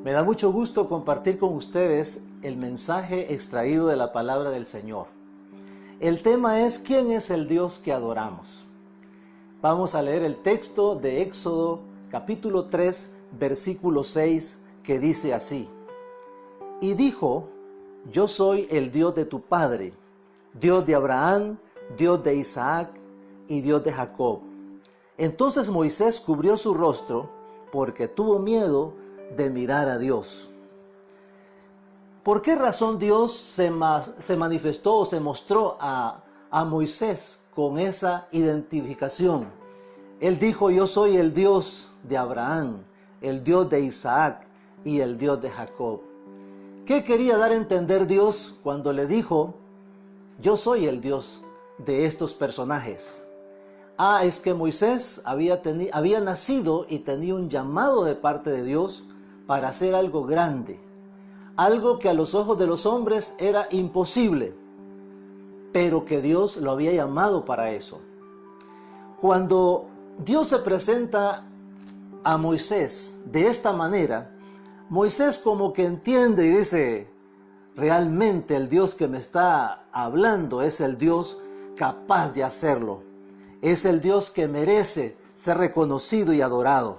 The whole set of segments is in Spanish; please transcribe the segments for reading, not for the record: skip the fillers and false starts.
Me da mucho gusto compartir con ustedes el mensaje extraído de la palabra del Señor. El tema es ¿quién es el Dios que adoramos? Vamos a leer el texto de Éxodo capítulo 3, versículo 6, que dice así: Y dijo: Yo soy el Dios de tu padre, Dios de Abraham, Dios de Isaac y Dios de Jacob. Entonces Moisés cubrió su rostro porque tuvo miedo de mirar a Dios. ¿Por qué razón Dios se manifestó o se mostró a Moisés con esa identificación? Él dijo: yo soy el Dios de Abraham, el Dios de Isaac y el Dios de Jacob. ¿Qué quería dar a entender Dios cuando le dijo: yo soy el Dios de estos personajes? Es que Moisés había nacido y tenía un llamado de parte de Dios para hacer algo grande, algo que a los ojos de los hombres era imposible, pero que Dios lo había llamado para eso. Cuando Dios se presenta a Moisés de esta manera, Moisés como que entiende y dice: realmente el Dios que me está hablando es el Dios capaz de hacerlo. Es el Dios que merece ser reconocido y adorado.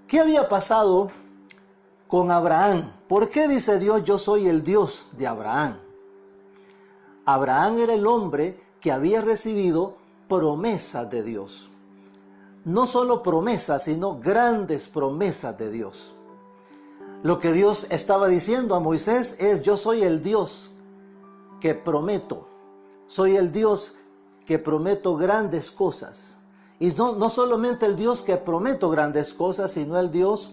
¿Qué había pasado con Abraham? ¿Por qué dice Dios: yo soy el Dios de Abraham? Abraham era el hombre que había recibido promesas de Dios. No solo promesas, sino grandes promesas de Dios. Lo que Dios estaba diciendo a Moisés es: yo soy el Dios que prometo. Soy el Dios que prometo grandes cosas. Y no solamente el Dios que prometo grandes cosas, sino el Dios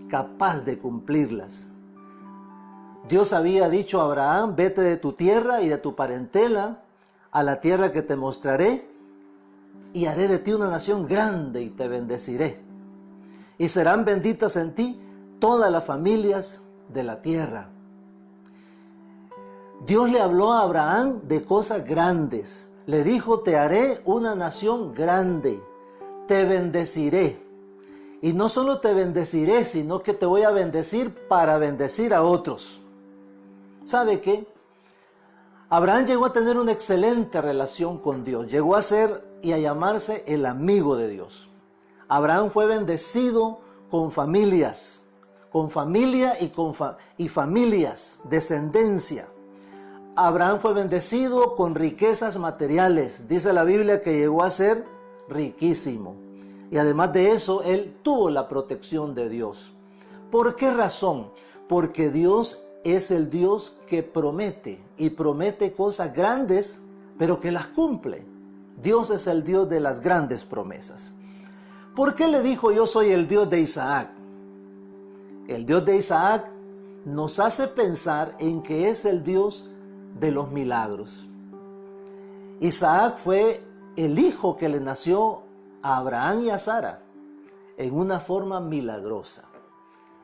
capaz de cumplirlas. Dios había dicho a Abraham: vete de tu tierra y de tu parentela a la tierra que te mostraré, y haré de ti una nación grande y te bendeciré. Y serán benditas en ti todas las familias de la tierra. Dios le habló a Abraham de cosas grandes. Le dijo: te haré una nación grande, te bendeciré. Y no solo te bendeciré, sino que te voy a bendecir para bendecir a otros. ¿Sabe qué? Abraham llegó a tener una excelente relación con Dios. Llegó a ser y a llamarse el amigo de Dios. Abraham fue bendecido con familias, con familia y familias, descendencia. Abraham fue bendecido con riquezas materiales. Dice la Biblia que llegó a ser riquísimo. Y además de eso, él tuvo la protección de Dios. ¿Por qué razón? Porque Dios es el Dios que promete, y promete cosas grandes, pero que las cumple. Dios es el Dios de las grandes promesas. ¿Por qué le dijo: yo soy el Dios de Isaac? El Dios de Isaac nos hace pensar en que es el Dios de los milagros. Isaac fue el hijo que le nació a Abraham y a Sara en una forma milagrosa.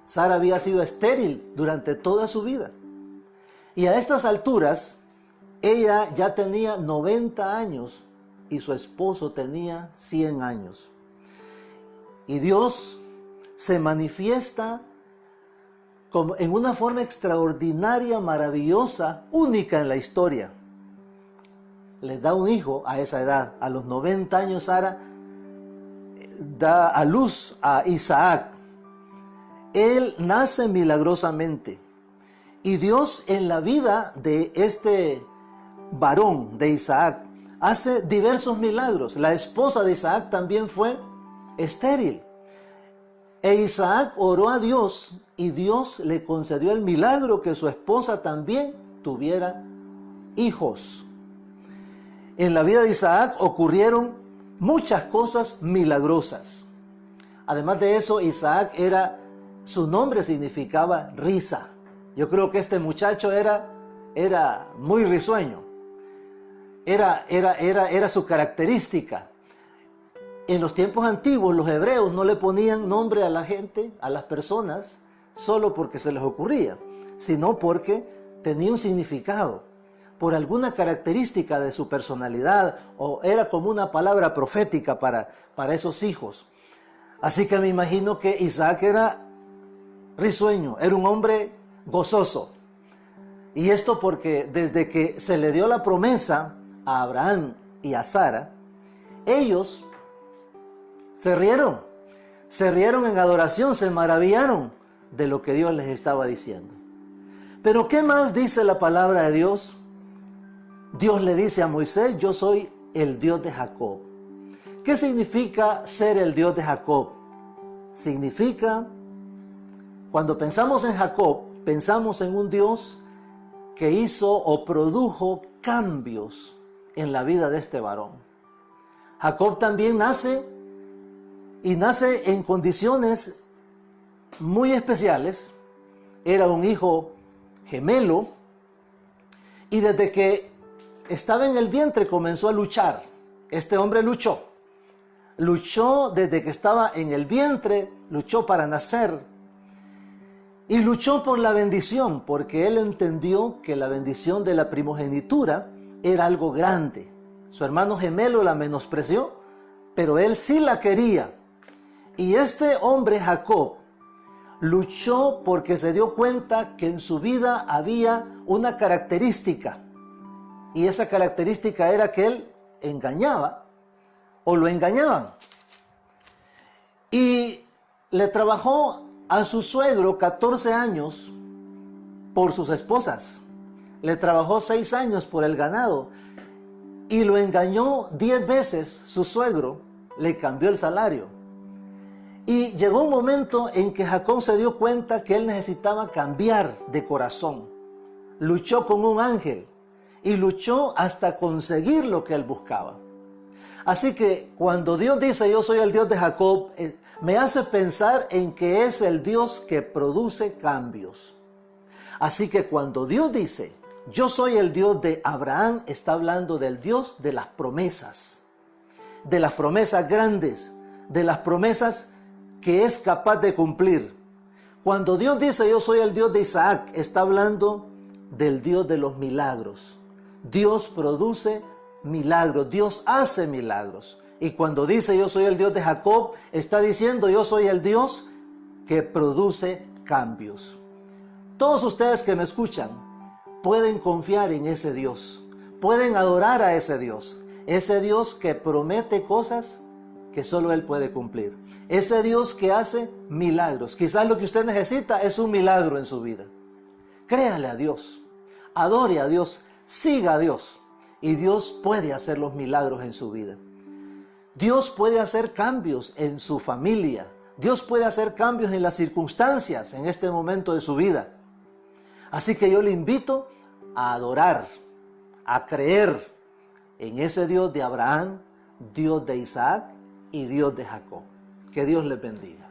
Sara había sido estéril durante toda su vida, y a estas alturas ella ya tenía 90 años y su esposo tenía 100 años. Y Dios se manifiesta en una forma extraordinaria, maravillosa, única en la historia. Le da un hijo a esa edad. A los 90 años Sara da a luz a Isaac. Él nace milagrosamente. Y Dios, en la vida de este varón de Isaac, hace diversos milagros. La esposa de Isaac también fue estéril. E Isaac oró a Dios y Dios le concedió el milagro que su esposa también tuviera hijos. En la vida de Isaac ocurrieron muchas cosas milagrosas. Además de eso, Isaac su nombre significaba risa. Yo creo que este muchacho era muy risueño. Era su característica. En los tiempos antiguos, los hebreos no le ponían nombre a la gente, a las personas, solo porque se les ocurría, sino porque tenía un significado, por alguna característica de su personalidad, o era como una palabra profética para esos hijos. Así que me imagino que Isaac era risueño, era un hombre gozoso. Y esto porque desde que se le dio la promesa a Abraham y a Sara, ellos se rieron en adoración, se maravillaron de lo que Dios les estaba diciendo. Pero ¿qué más dice la palabra de Dios? Dios le dice a Moisés: yo soy el Dios de Jacob. ¿Qué significa ser el Dios de Jacob? Significa, cuando pensamos en Jacob, pensamos en un Dios que hizo o produjo cambios en la vida de este varón. Jacob también nace en condiciones muy especiales. Era un hijo gemelo y desde que estaba en el vientre comenzó a luchar. Este hombre luchó desde que estaba en el vientre, luchó para nacer y luchó por la bendición, porque él entendió que la bendición de la primogenitura era algo grande. Su hermano gemelo la menospreció, pero él sí la quería. Y este hombre Jacob luchó porque se dio cuenta que en su vida había una característica, y esa característica era que él engañaba o lo engañaban. Y le trabajó a su suegro 14 años por sus esposas. Le trabajó 6 años por el ganado y lo engañó 10 veces. Su suegro le cambió el salario. Y llegó un momento en que Jacob se dio cuenta que él necesitaba cambiar de corazón. Luchó con un ángel y luchó hasta conseguir lo que él buscaba. Así que cuando Dios dice: yo soy el Dios de Jacob, me hace pensar en que es el Dios que produce cambios. Así que cuando Dios dice: yo soy el Dios de Abraham, está hablando del Dios de las promesas grandes, de las promesas que es capaz de cumplir. Cuando Dios dice: yo soy el Dios de Isaac, está hablando del Dios de los milagros. Dios produce milagros, Dios hace milagros. Y cuando dice: yo soy el Dios de Jacob, está diciendo: yo soy el Dios que produce cambios. Todos ustedes que me escuchan pueden confiar en ese Dios, pueden adorar a ese Dios que promete cosas que solo Él puede cumplir, ese Dios que hace milagros. Quizás lo que usted necesita es un milagro en su vida. Créale a Dios, adore a Dios, siga a Dios, y Dios puede hacer los milagros en su vida. Dios puede hacer cambios en su familia. Dios puede hacer cambios en las circunstancias en este momento de su vida. Así que yo le invito a adorar, a creer en ese Dios de Abraham, Dios de Isaac y Dios de Jacob. Que Dios les bendiga.